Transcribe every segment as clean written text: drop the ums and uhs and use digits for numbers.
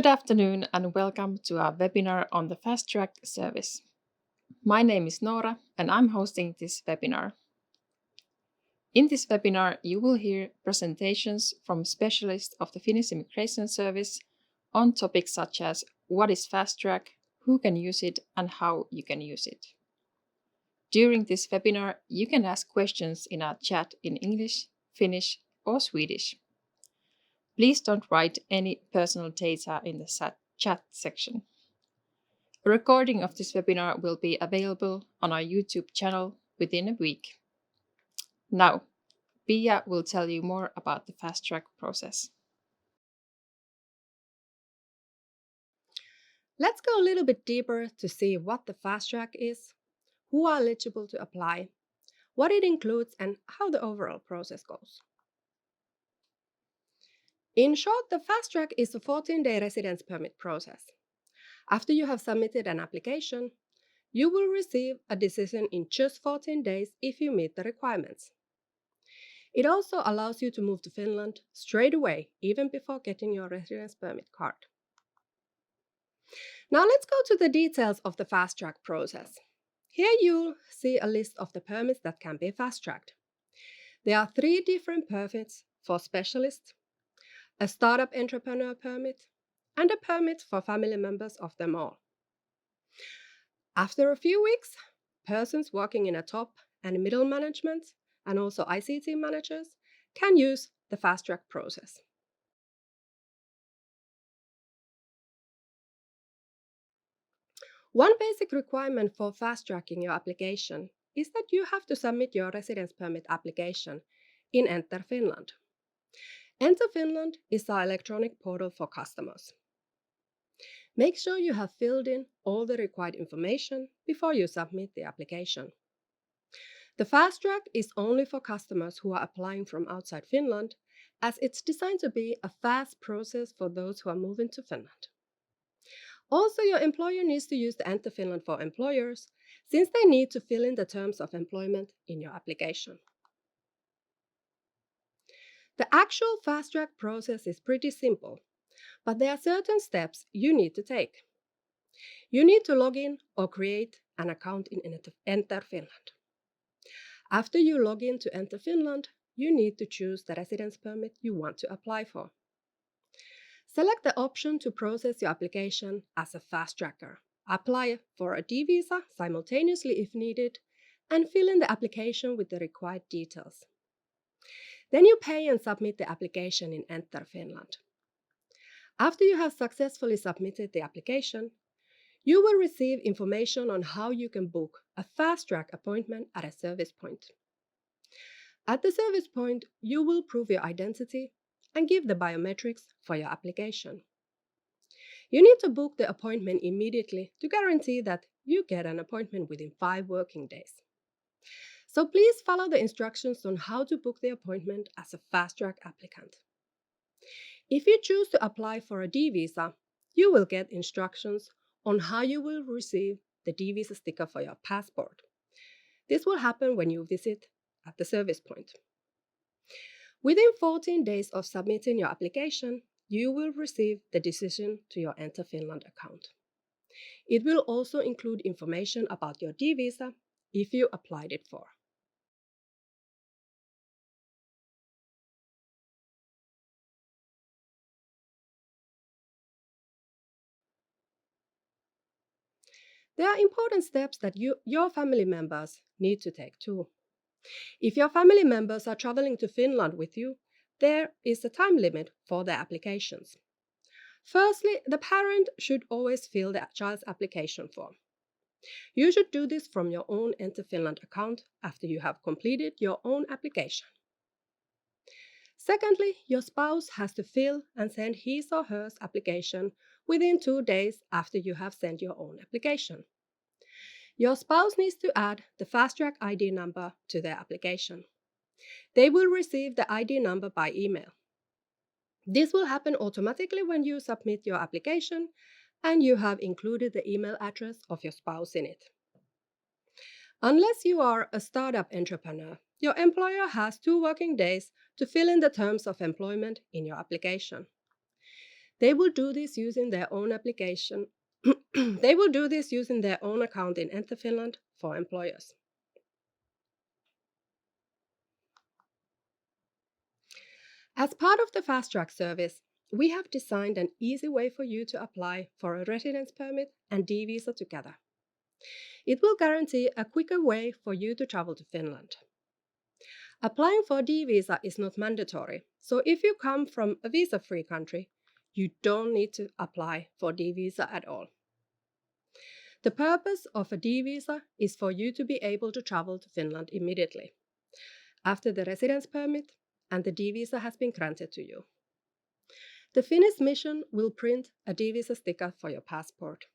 Good afternoon and welcome to our webinar on the Fast Track service. My name is Nora and I'm hosting this webinar. In this webinar, you will hear presentations from specialists of the Finnish Immigration Service on topics such as what is Fast Track, who can use it, and how you can use it. During this webinar, you can ask questions in our chat in English, Finnish, or Swedish. Please don't write any personal data in the chat section. A recording of this webinar will be available on our YouTube channel within a week. Now, Pia will tell you more about the Fast Track process. Let's go a little bit deeper to see what the Fast Track is, who are eligible to apply, what it includes, and how the overall process goes. In short, the Fast Track is a 14-day residence permit process. After you have submitted an application, you will receive a decision in just 14 days if you meet the requirements. It also allows you to move to Finland straight away, even before getting your residence permit card. Now let's go to the details of the Fast Track process. Here you'll see a list of the permits that can be fast-tracked. There are 3 different permits for specialists, a startup entrepreneur permit, and a permit for family members of them all. After a few weeks, persons working in a top and middle management and also ICT managers can use the fast-track process. One basic requirement for fast-tracking your application is that you have to submit your residence permit application in Enter Finland. Enter Finland is our electronic portal for customers. Make sure you have filled in all the required information before you submit the application. The Fast Track is only for customers who are applying from outside Finland, as it's designed to be a fast process for those who are moving to Finland. Also, your employer needs to use the Enter Finland for employers, since they need to fill in the terms of employment in your application. The actual Fast Track process is pretty simple, but there are certain steps you need to take. You need to log in or create an account in Enter Finland. After you log in to Enter Finland, you need to choose the residence permit you want to apply for. Select the option to process your application as a fast tracker. Apply for a D visa simultaneously if needed, and fill in the application with the required details. Then you pay and submit the application in Enter Finland. After you have successfully submitted the application, you will receive information on how you can book a fast track appointment at a service point. At the service point, you will prove your identity and give the biometrics for your application. You need to book the appointment immediately to guarantee that you get an appointment within 5 working days. So please follow the instructions on how to book the appointment as a fast track applicant. If you choose to apply for a D visa, you will get instructions on how you will receive the D visa sticker for your passport. This will happen when you visit at the service point. Within 14 days of submitting your application, you will receive the decision to your Enter Finland account. It will also include information about your D visa if you applied it for. There are important steps that your family members need to take too. If your family members are traveling to Finland with you, there is a time limit for their applications. Firstly, the parent should always fill the child's application form. You should do this from your own Enter Finland account after you have completed your own application. Secondly, your spouse has to fill and send his or her application within 2 days after you have sent your own application. Your spouse needs to add the Fast Track ID number to their application. They will receive the ID number by email. This will happen automatically when you submit your application and you have included the email address of your spouse in it. Unless you are a startup entrepreneur, your employer has 2 working days to fill in the terms of employment in your application. They will do this using their own application. They will do this using their own account in Enter Finland for employers. As part of the Fast Track service, we have designed an easy way for you to apply for a residence permit and D visa together. It will guarantee a quicker way for you to travel to Finland. Applying for D visa is not mandatory, so if you come from a visa-free country, you don't need to apply for D visa at all. The purpose of a D visa is for you to be able to travel to Finland immediately after the residence permit and the D visa has been granted to you. The Finnish mission will print a D visa sticker for your passport.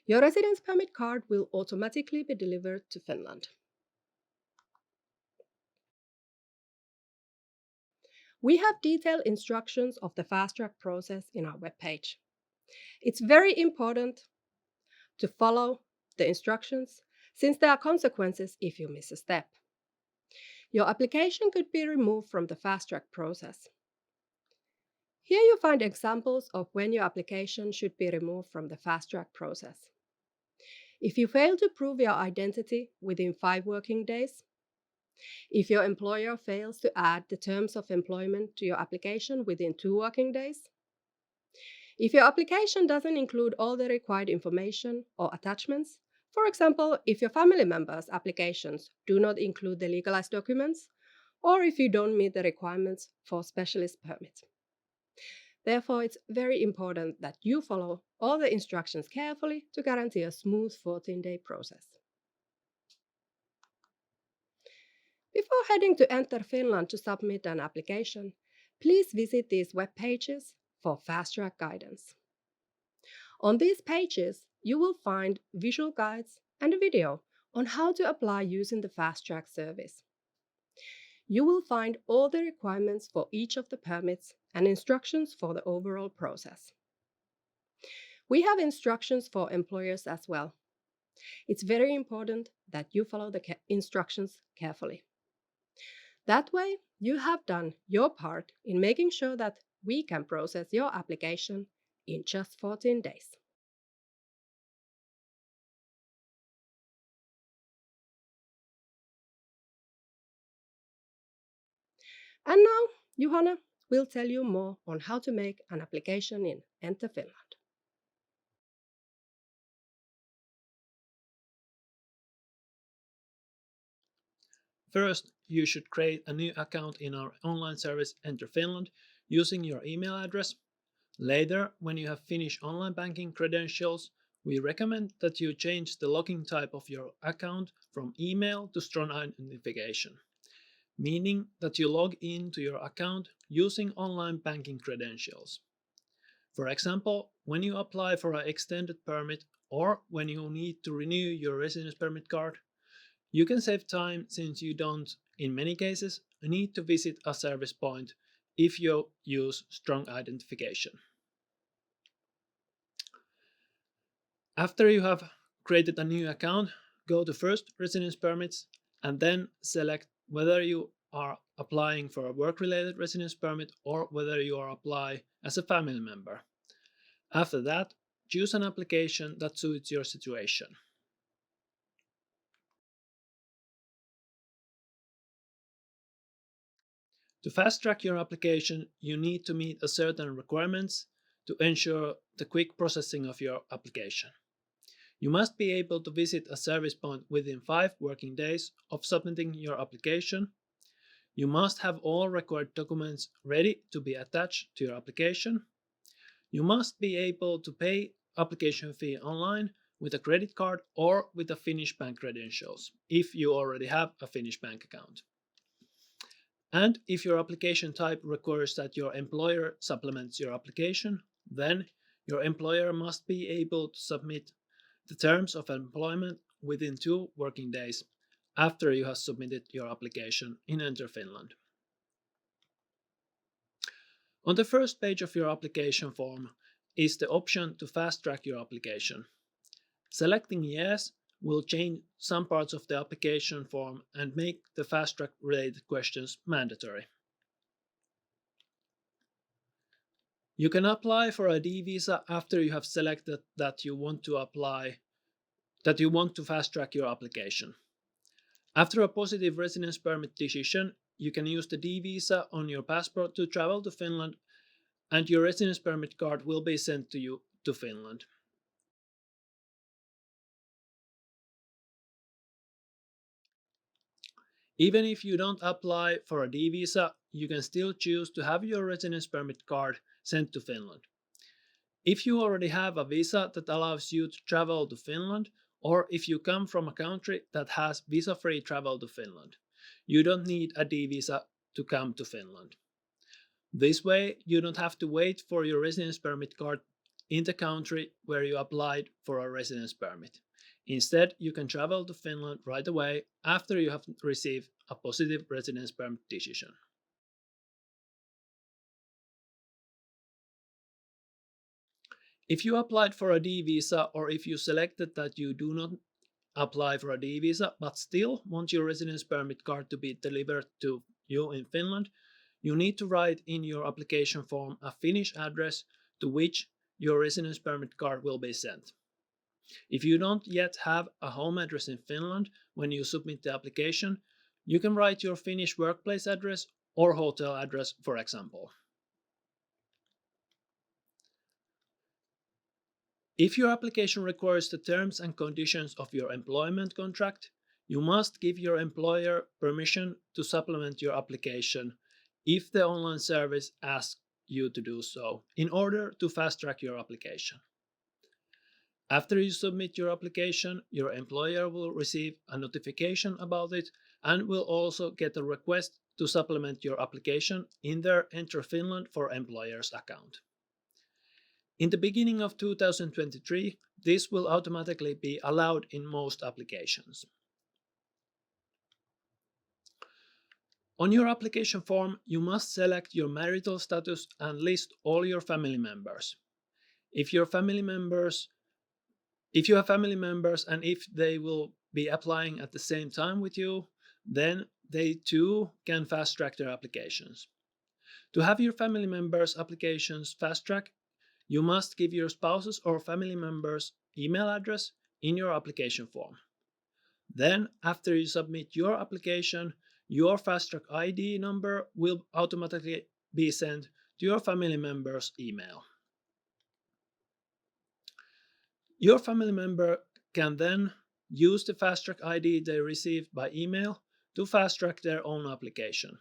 Your residence permit card will automatically be delivered to Finland. We have detailed instructions of the fast track process in our webpage. It's very important to follow the instructions since there are consequences if you miss a step. Your application could be removed from the fast track process. Here you find examples of when your application should be removed from the fast track process. If you fail to prove your identity within 5 working days, if your employer fails to add the terms of employment to your application within 2 working days, if your application doesn't include all the required information or attachments, for example, if your family members' applications do not include the legalized documents, or if you don't meet the requirements for specialist permit. Therefore, it's very important that you follow all the instructions carefully to guarantee a smooth 14-day process. Before heading to Enter Finland to submit an application, please visit these web pages for fast track guidance. On these pages, you will find visual guides and a video on how to apply using the fast track service. You will find all the requirements for each of the permits and instructions for the overall process. We have instructions for employers as well. It's very important that you follow the instructions carefully. That way, you have done your part in making sure that we can process your application in just 14 days. And now, Juhana will tell you more on how to make an application in Enter Finland. First, you should create a new account in our online service Enter Finland using your email address. Later, when you have finished online banking credentials, we recommend that you change the login type of your account from email to strong identification, meaning that you log in to your account using online banking credentials. For example, when you apply for an extended permit or when you need to renew your residence permit card, you can save time since you don't, in many cases, need to visit a service point if you use strong identification. After you have created a new account, go to First Residence Permits and then select whether you are applying for a work-related residence permit or whether you are applying as a family member. After that, choose an application that suits your situation. To fast-track your application, you need to meet certain requirements to ensure the quick processing of your application. You must be able to visit a service point within 5 working days of submitting your application. You must have all required documents ready to be attached to your application. You must be able to pay application fee online with a credit card or with a Finnish bank credentials if you already have a Finnish bank account. And if your application type requires that your employer supplements your application, then your employer must be able to submit the terms of employment within 2 working days after you have submitted your application in Enter Finland. On the first page of your application form is the option to fast track your application. Selecting yes will change some parts of the application form and make the fast track related questions mandatory. You can apply for a D visa after you have selected that you want to fast track your application. After a positive residence permit decision, you can use the D visa on your passport to travel to Finland, and your residence permit card will be sent to you to Finland. Even if you don't apply for a D visa, you can still choose to have your residence permit card sent to Finland. If you already have a visa that allows you to travel to Finland, or if you come from a country that has visa-free travel to Finland, you don't need a D visa to come to Finland. This way, you don't have to wait for your residence permit card in the country where you applied for a residence permit. Instead, you can travel to Finland right away after you have received a positive residence permit decision. If you applied for a D visa, or if you selected that you do not apply for a D visa but still want your residence permit card to be delivered to you in Finland, you need to write in your application form a Finnish address to which your residence permit card will be sent. If you don't yet have a home address in Finland when you submit the application, you can write your Finnish workplace address or hotel address, for example. If your application requires the terms and conditions of your employment contract, you must give your employer permission to supplement your application if the online service asks you to do so, in order to fast track your application. After you submit your application, your employer will receive a notification about it and will also get a request to supplement your application in their Enter Finland for Employers account. In the beginning of 2023, this will automatically be allowed in most applications. On your application form, you must select your marital status and list all your family members. If you have family members and if they will be applying at the same time with you, then they too can fast track their applications. To have your family members' applications fast track, you must give your spouse's or family member's email address in your application form. Then, after you submit your application, your Fast Track ID number will automatically be sent to your family member's email. Your family member can then use the Fast Track ID they received by email to fast track their own application.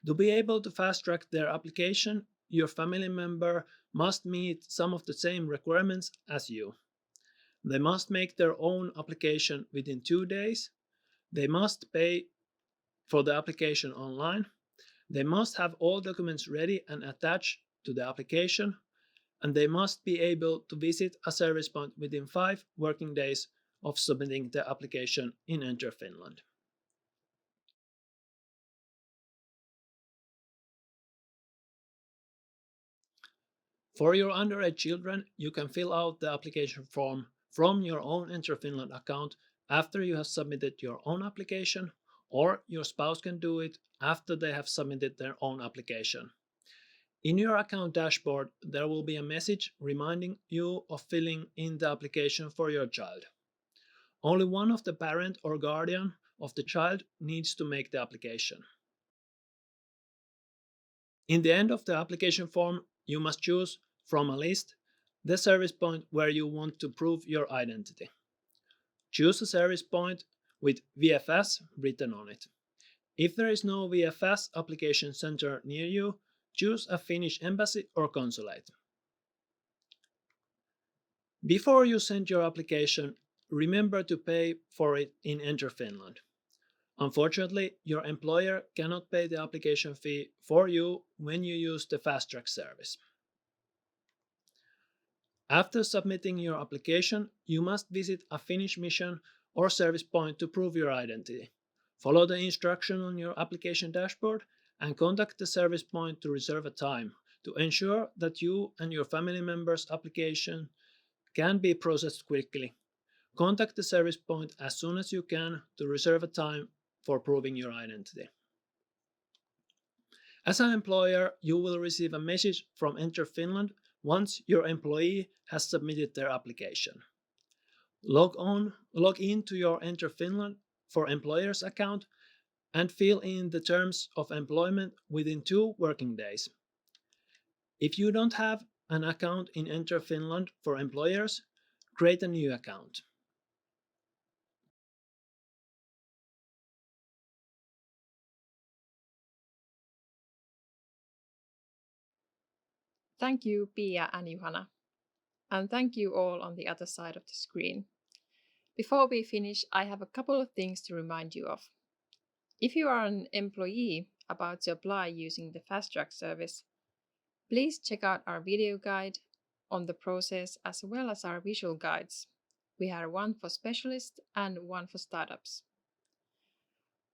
To be able to fast track their application, your family member must meet some of the same requirements as you. They must make their own application within 2 days. They must pay for the application online. They must have all documents ready and attached to the application. And they must be able to visit a service point within 5 working days of submitting the application in Enter Finland. For your underage children, you can fill out the application form from your own Enter Finland account after you have submitted your own application, or your spouse can do it after they have submitted their own application. In your account dashboard, there will be a message reminding you of filling in the application for your child. Only one of the parent or guardian of the child needs to make the application. In the end of the application form, you must choose from a list the service point where you want to prove your identity. Choose a service point with VFS written on it. If there is no VFS application center near you, choose a Finnish embassy or consulate. Before you send your application, remember to pay for it in Enter Finland. Unfortunately, your employer cannot pay the application fee for you when you use the Fast Track service. After submitting your application, you must visit a Finnish mission or service point to prove your identity. Follow the instruction on your application dashboard and contact the service point to reserve a time to ensure that you and your family members' application can be processed quickly. Contact the service point as soon as you can to reserve a time for proving your identity. As an employer, you will receive a message from Enter Finland once your employee has submitted their application. Log in to your Enter Finland for Employers account and fill in the terms of employment within 2 working days. If you don't have an account in Enter Finland for Employers, create a new account. Thank you, Pia and Juhana. And thank you all on the other side of the screen. Before we finish, I have a couple of things to remind you of. If you are an employee about to apply using the Fast Track service, please check out our video guide on the process as well as our visual guides. We have one for specialists and one for startups.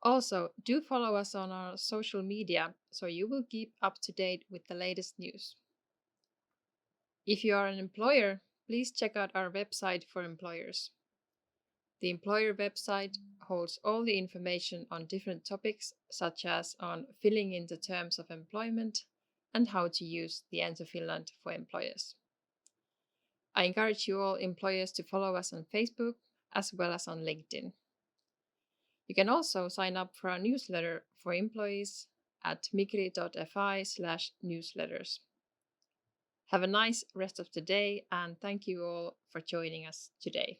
Also, do follow us on our social media so you will keep up to date with the latest news. If you are an employer, please check out our website for employers. The employer website holds all the information on different topics, such as on filling in the terms of employment and how to use the Enter Finland for employers. I encourage you all employers to follow us on Facebook as well as on LinkedIn. You can also sign up for our newsletter for employees at migri.fi/newsletters. Have a nice rest of the day and thank you all for joining us today.